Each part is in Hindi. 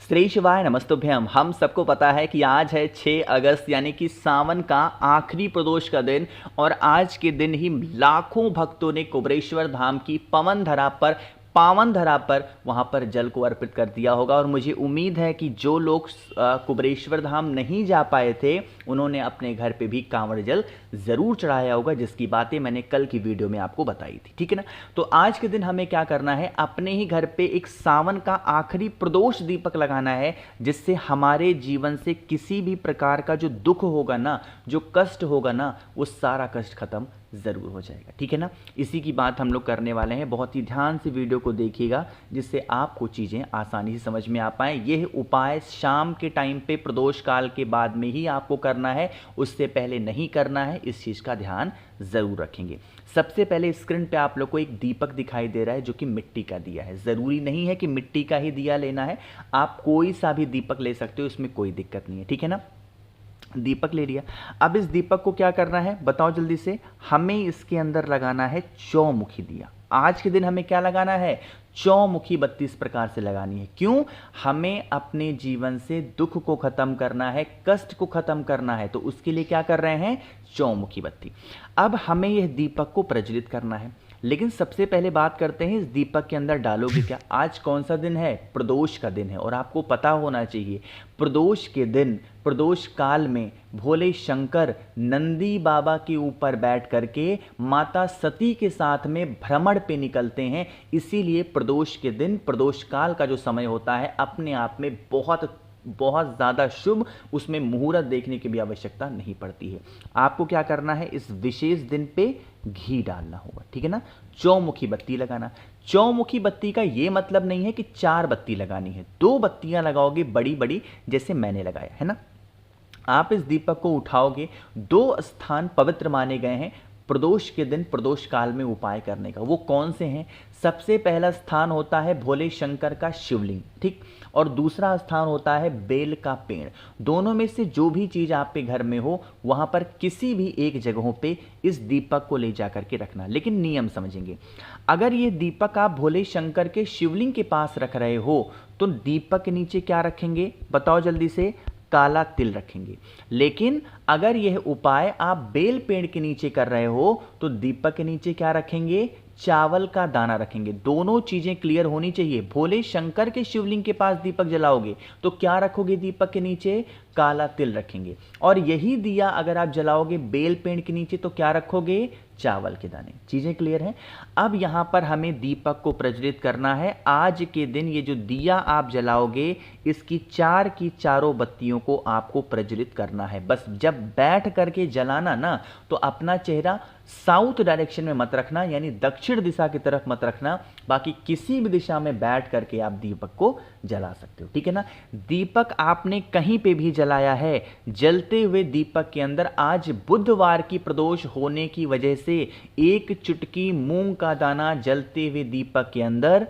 श्री शिवाय नमस्तुभ्यम। हम सबको पता है कि आज है 6 अगस्त यानी कि सावन का आखिरी प्रदोष का दिन और आज के दिन ही लाखों भक्तों ने कुबेरेश्वर धाम की पावन धरा पर वहां पर जल को अर्पित कर दिया होगा। और मुझे उम्मीद है कि जो लोग कुबेरेश्वर धाम नहीं जा पाए थे उन्होंने अपने घर पे भी कांवड़ जल जरूर चढ़ाया होगा, जिसकी बातें मैंने कल की वीडियो में आपको बताई थी। ठीक है ना। तो आज के दिन हमें क्या करना है, अपने ही घर पे एक सावन का आखिरी प्रदोष दीपक लगाना है, जिससे हमारे जीवन से किसी भी प्रकार का जो दुख होगा ना, जो कष्ट होगा ना, वो सारा कष्ट खत्म ज़रूर हो जाएगा। ठीक है ना। इसी की बात हम लोग करने वाले हैं। बहुत ही ध्यान से वीडियो को देखिएगा जिससे आपको चीज़ें आसानी से समझ में आ पाएँ। यह उपाय शाम के टाइम पे प्रदोष काल के बाद में ही आपको करना है, उससे पहले नहीं करना है। इस चीज़ का ध्यान ज़रूर रखेंगे। सबसे पहले स्क्रीन पे आप लोग को एक दीपक दिखाई दे रहा है जो कि मिट्टी का दिया है। ज़रूरी नहीं है कि मिट्टी का ही दिया लेना है, आप कोई सा भी दीपक ले सकते हो, इसमें कोई दिक्कत नहीं है। ठीक है ना। दीपक ले लिया। अब इस दीपक को क्या करना है बताओ जल्दी से। हमें इसके अंदर लगाना है चौमुखी दिया। आज के दिन हमें क्या लगाना है, चौमुखी बत्ती इस प्रकार से लगानी है। क्यों? हमें अपने जीवन से दुख को खत्म करना है, कष्ट को खत्म करना है, तो उसके लिए क्या कर रहे हैं, चौमुखी बत्ती। अब हमें यह दीपक को प्रज्वलित करना है, लेकिन सबसे पहले बात करते हैं इस दीपक के अंदर डालोगे क्या। आज कौन सा दिन है, प्रदोष का दिन है। और आपको पता होना चाहिए प्रदोष के दिन, प्रदोष काल में भोले शंकर नंदी बाबा के ऊपर बैठ करके माता सती के साथ में भ्रमण पे निकलते हैं। इसीलिए प्रदोष के दिन, प्रदोष काल का जो समय होता है, अपने आप में बहुत ज़्यादा शुभ, उसमें मुहूर्त देखने की भी आवश्यकता नहीं पड़ती है। आपको क्या करना है, इस विशेष दिन पे घी डालना होगा। ठीक है ना। चौमुखी बत्ती लगाना। चौमुखी बत्ती का ये मतलब नहीं है कि 4 बत्ती लगानी है, 2 बत्तियां लगाओगे बड़ी बड़ी, जैसे मैंने लगाया है ना। आप इस दीपक को उठाओगे। 2 स्थान पवित्र माने गए हैं प्रदोष के दिन, प्रदोष काल में उपाय करने का। वो कौन से हैं? सबसे पहला स्थान होता है भोले शंकर का शिवलिंग, ठीक, और दूसरा स्थान होता है बेल का पेड़। दोनों में से जो भी चीज़ आपके घर में हो, वहां पर किसी भी एक जगहों पे इस दीपक को ले जा करके रखना। लेकिन नियम समझेंगे। अगर ये दीपक आप भोले शंकर के शिवलिंग के पास रख रहे हो तो दीपक के नीचे क्या रखेंगे बताओ जल्दी से, काला तिल रखेंगे। लेकिन अगर यह उपाय आप बेल पेड़ के नीचे कर रहे हो तो दीपक के नीचे क्या रखेंगे, चावल का दाना रखेंगे। दोनों चीजें क्लियर होनी चाहिए। भोले शंकर के शिवलिंग के पास दीपक जलाओगे तो क्या रखोगे, दीपक के नीचे काला तिल रखेंगे। और यही दिया अगर आप जलाओगे बेल पेड़ के नीचे तो क्या रखोगे, चावल के दाने। चीजें क्लियर हैं। अब यहां पर हमें दीपक को प्रज्वलित करना है। आज के दिन ये जो दिया आप जलाओगे, इसकी 4 की चारों बत्तियों को आपको प्रज्वलित करना है। बस जब बैठ करके जलाना ना, तो अपना चेहरा साउथ डायरेक्शन में मत रखना, यानी दक्षिण दिशा की तरफ मत रखना। बाकी किसी भी दिशा में बैठ करके आप दीपक को जला सकते हो। ठीक है ना। दीपक आपने कहीं पे भी जलाया है, जलते हुए दीपक के अंदर आज बुधवार की प्रदोष होने की वजह से 1 चुटकी मूंग का दाना जलते हुए दीपक के अंदर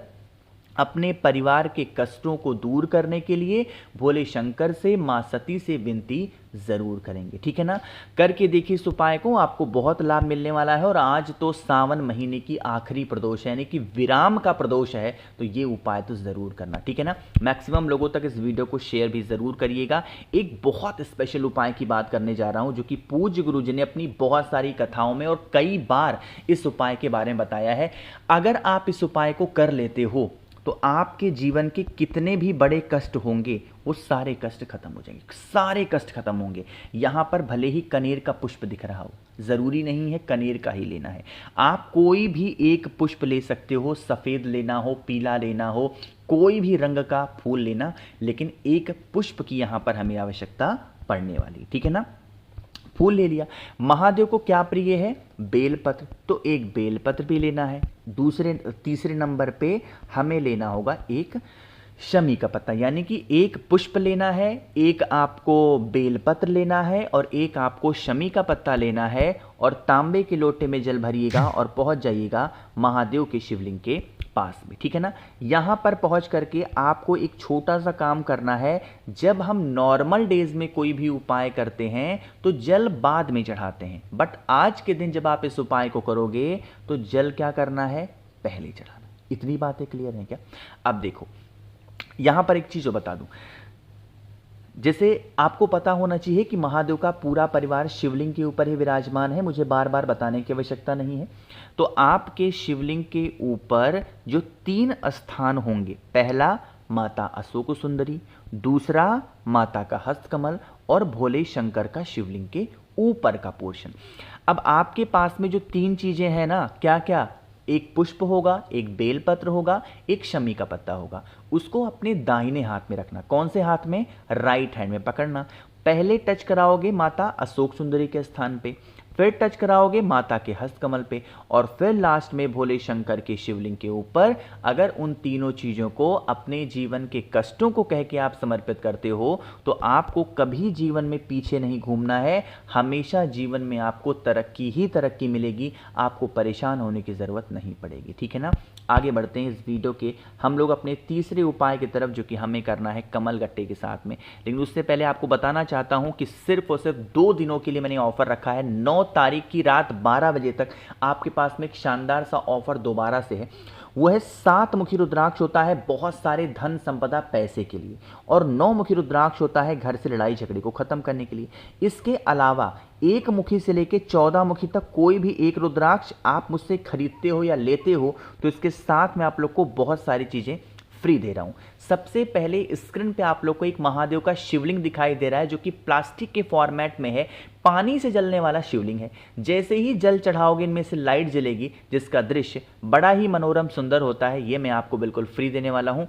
अपने परिवार के कष्टों को दूर करने के लिए भोले शंकर से, मां सती से विनती जरूर करेंगे। ठीक है ना। करके देखिए इस उपाय को, आपको बहुत लाभ मिलने वाला है। और आज तो सावन महीने की आखिरी प्रदोष है, यानी कि विराम का प्रदोष है, तो ये उपाय तो जरूर करना। ठीक है ना। मैक्सिमम लोगों तक इस वीडियो को शेयर भी जरूर करिएगा। एक बहुत स्पेशल उपाय की बात करने जा रहा हूं, जो कि पूज्य गुरु जी ने अपनी बहुत सारी कथाओं में और कई बार इस उपाय के बारे में बताया है। अगर आप इस उपाय को कर लेते हो तो आपके जीवन के कितने भी बड़े कष्ट होंगे वो सारे कष्ट खत्म हो जाएंगे, सारे कष्ट खत्म होंगे। यहां पर भले ही कनेर का पुष्प दिख रहा हो, जरूरी नहीं है कनेर का ही लेना है। आप कोई भी एक पुष्प ले सकते हो, सफेद लेना हो, पीला लेना हो, कोई भी रंग का फूल लेना, लेकिन एक पुष्प की यहां पर हमें आवश्यकता पड़ने वाली। ठीक है ना। फूल ले लिया। महादेव को क्या प्रिय है, बेलपत्र, तो एक बेलपत्र भी लेना है। तीसरे नंबर पे हमें लेना होगा एक शमी का पत्ता, यानी कि एक पुष्प लेना है, एक आपको बेलपत्र लेना है और एक आपको शमी का पत्ता लेना है। और तांबे के लोटे में जल भरिएगा और पहुंच जाइएगा महादेव के शिवलिंग के पास में। ठीक है ना। यहां पर पहुंच करके आपको एक छोटा सा काम करना है। जब हम नॉर्मल डेज में कोई भी उपाय करते हैं तो जल बाद में चढ़ाते हैं, बट आज के दिन जब आप इस उपाय को करोगे तो जल क्या करना है, पहले चढ़ाना। इतनी बातें क्लियर हैं क्या? अब देखो, यहां पर एक चीज जो बता दूं, जैसे आपको पता होना चाहिए कि महादेव का पूरा परिवार शिवलिंग के ऊपर ही विराजमान है, मुझे बार बार बताने की आवश्यकता नहीं है। तो आपके शिवलिंग के ऊपर जो 3 स्थान होंगे, पहला माता अशोक सुंदरी, दूसरा माता का हस्तकमल और भोले शंकर का शिवलिंग के ऊपर का पोर्शन। अब आपके पास में जो 3 चीजें हैं ना, क्या क्या, एक पुष्प होगा, एक बेलपत्र होगा, एक शमी का पत्ता होगा, उसको अपने दाहिने हाथ में रखना। कौन से हाथ में? राइट हैंड में पकड़ना। पहले टच कराओगे माता अशोक सुंदरी के स्थान पे, फिर टच कराओगे माता के हस्तकमल पे, और फिर लास्ट में भोले शंकर के शिवलिंग के ऊपर। अगर उन तीनों चीज़ों को अपने जीवन के कष्टों को कह के आप समर्पित करते हो तो आपको कभी जीवन में पीछे नहीं घूमना है, हमेशा जीवन में आपको तरक्की ही तरक्की मिलेगी, आपको परेशान होने की ज़रूरत नहीं पड़ेगी। ठीक है ना। आगे बढ़ते हैं इस वीडियो के, हम लोग अपने तीसरे उपाय की तरफ, जो कि हमें करना है कमल गट्टे के साथ में। लेकिन उससे पहले आपको बताना चाहता हूं कि सिर्फ और सिर्फ 2 दिनों के लिए मैंने ऑफर रखा है। 9 तारीख की रात 12 बजे तक आपके पास में एक शानदार सा ऑफर दोबारा से है। वो है 7 मुखी रुद्राक्ष होता है बहुत सारे धन संपदा पैसे के लिए, और 9 मुखी रुद्राक्ष होता है घर से लड़ाई झगड़े को खत्म करने के लिए। इसके अलावा 1 मुखी से लेकर 14 मुखी तक कोई भी एक रुद्राक्ष आप मुझसे खरीदते हो या लेते हो तो इसके साथ में आप लोग को बहुत सारी चीजें फ्री दे रहा हूं। सबसे पहले स्क्रीन पे आप लोग को एक महादेव का शिवलिंग दिखाई दे रहा है, जो कि प्लास्टिक के फॉर्मेट में है, पानी से जलने वाला शिवलिंग है। जैसे ही जल चढ़ाओगे इनमें से लाइट जलेगी, जिसका दृश्य बड़ा ही मनोरम सुंदर होता है। ये मैं आपको बिल्कुल फ्री देने वाला हूं।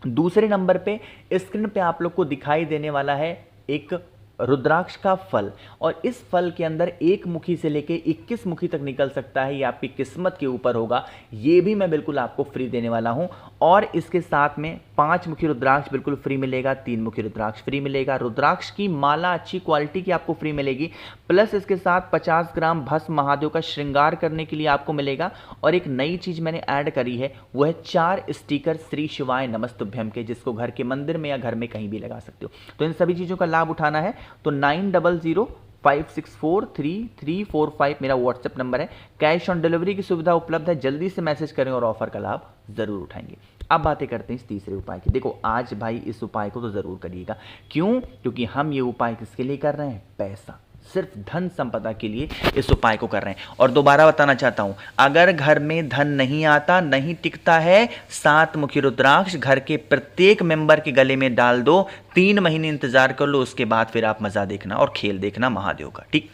दूसरे नंबर पे स्क्रीन पे आप लोग को दिखाई देने वाला है एक रुद्राक्ष का फल, और इस फल के अंदर 1 मुखी से लेके 21 मुखी तक निकल सकता है, ये आपकी किस्मत के ऊपर होगा। ये भी मैं बिल्कुल आपको फ्री देने वाला हूं। और इसके साथ में 5 मुखी रुद्राक्ष बिल्कुल फ्री मिलेगा, 3 मुखी रुद्राक्ष फ्री मिलेगा, रुद्राक्ष की माला अच्छी क्वालिटी की आपको फ्री मिलेगी, प्लस इसके साथ 50 ग्राम भस्म महादेव का श्रृंगार करने के लिए आपको मिलेगा। और एक नई चीज मैंने ऐड करी है, वो है 4 स्टिकर श्री शिवाय नमस्तुभ्यम के, जिसको घर के मंदिर में या घर में कहीं भी लगा सकते हो। तो इन सभी चीजों का लाभ उठाना है तो 9005643345 मेरा व्हाट्सएप नंबर है। कैश ऑन डिलीवरी की सुविधा उपलब्ध है, जल्दी से मैसेज करें और ऑफर का लाभ जरूर उठाएंगे। अब बातें करते हैं इस तीसरे उपाय की। देखो आज भाई इस उपाय को तो जरूर करिएगा। क्यों? क्योंकि हम ये उपाय किसके लिए कर रहे हैं? पैसा, सिर्फ धन संपदा के लिए इस उपाय को कर रहे हैं। और दोबारा बताना चाहता हूं, अगर घर में धन नहीं आता, नहीं टिकता है, 7 मुखी रुद्राक्ष घर के प्रत्येक मेंबर के गले में डाल दो, 3 महीने इंतजार कर लो, उसके बाद फिर आप मजा देखना और खेल देखना महादेव का। ठीक,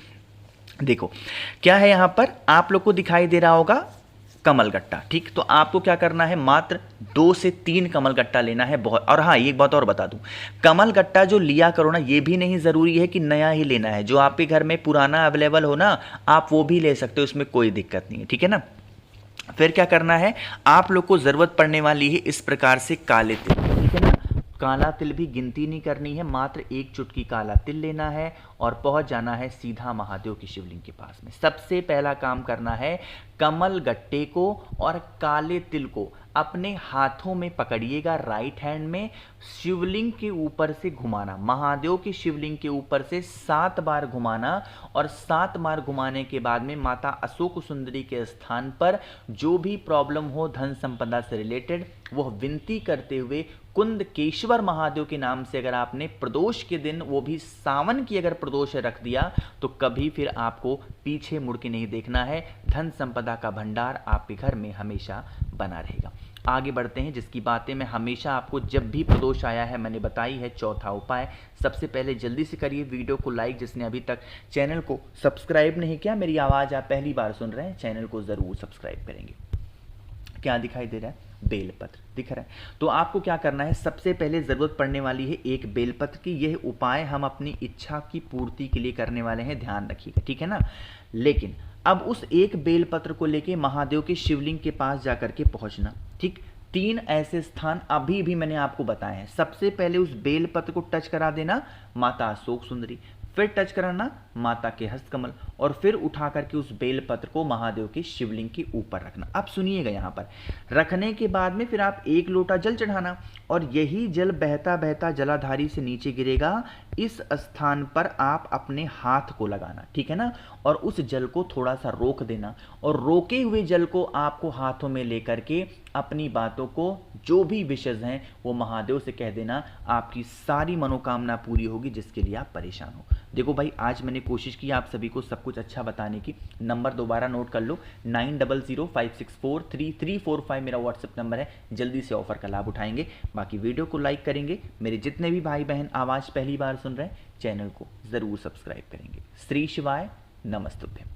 देखो क्या है यहां पर आप लोग को दिखाई दे रहा होगा कमल गट्टा। ठीक, तो आपको क्या करना है, मात्र 2 से 3 कमल गट्टा लेना है। बहुत, और हाँ एक बात और बता दूं, कमल गट्टा जो लिया करो ना, ये भी नहीं जरूरी है कि नया ही लेना है, जो आपके घर में पुराना अवेलेबल हो ना, आप वो भी ले सकते हो, उसमें कोई दिक्कत नहीं है। ठीक है ना। फिर क्या करना है, आप लोग को जरूरत पड़ने वाली है इस प्रकार से काले तिल। ठीक है ना, काला तिल भी गिनती नहीं करनी है, मात्र 1 चुटकी काला तिल लेना है और पहुंच जाना है सीधा महादेव की शिवलिंग के पास में। सबसे पहला काम करना है, कमल गट्टे को और काले तिल को अपने हाथों में पकड़िएगा, राइट हैंड में शिवलिंग के ऊपर से घुमाना, महादेव की शिवलिंग के ऊपर से 7 बार घुमाना, और 7 बार घुमाने के बाद में माता अशोक सुंदरी के स्थान पर जो भी प्रॉब्लम हो धन संपदा से रिलेटेड, वह विनती करते हुए कुंदकेश्वर महादेव के नाम से अगर आपने प्रदोष के दिन, वो भी सावन की अगर प्रदोष रख दिया, तो कभी फिर आपको पीछे मुड़ के नहीं देखना है। धन संपदा का भंडार आपके घर में हमेशा बना रहेगा। आगे बढ़ते हैं, जिसकी बातें मैं हमेशा आपको जब भी प्रदोष आया है मैंने बताई है। चौथा उपाय, सबसे पहले जल्दी से करिए वीडियो को लाइक, जिसने अभी तक चैनल को सब्सक्राइब नहीं किया, मेरी आवाज़ आप पहली बार सुन रहे हैं, चैनल को ज़रूर सब्सक्राइब करेंगे। क्या दिखाई दे रहा है? बेलपत्र दिख रहा है। तो आपको क्या करना है, सबसे पहले जरूरत पड़ने वाली है एक बेलपत्र की। यह उपाय हम अपनी इच्छा की पूर्ति के लिए करने वाले हैं, ध्यान रखिएगा। ठीक है ना। लेकिन अब उस एक बेलपत्र को लेके महादेव के शिवलिंग के पास जाकर के पहुंचना। ठीक, 3 ऐसे स्थान अभी भी मैंने आपको बताए हैं। सबसे पहले उस बेलपत्र को टच करा देना माता अशोक सुंदरी, फिर टच कराना माता के हस्तकमल, और फिर उठा करके उस बेलपत्र को महादेव के शिवलिंग के ऊपर रखना। अब सुनिएगा, यहाँ पर रखने के बाद में फिर आप 1 लोटा जल चढ़ाना और यही जल बहता बहता जलाधारी से नीचे गिरेगा। इस स्थान पर आप अपने हाथ को लगाना, ठीक है ना, और उस जल को थोड़ा सा रोक देना और रोके हुए जल को आपको हाथों में लेकर के अपनी बातों को, जो भी विशेष हैं, वो महादेव से कह देना। आपकी सारी मनोकामना पूरी होगी जिसके लिए आप परेशान हो। देखो भाई, आज मैंने कोशिश की आप सभी को सब कुछ अच्छा बताने की। नंबर दोबारा नोट कर लो, 9005643345 मेरा व्हाट्सएप नंबर है। जल्दी से ऑफर का लाभ उठाएंगे। बाकी वीडियो को लाइक करेंगे। मेरे जितने भी भाई बहन आवाज़ पहली बार सुन रहे हैं, चैनल को ज़रूर सब्सक्राइब करेंगे। श्री शिवाय नमस्तुभ्यम।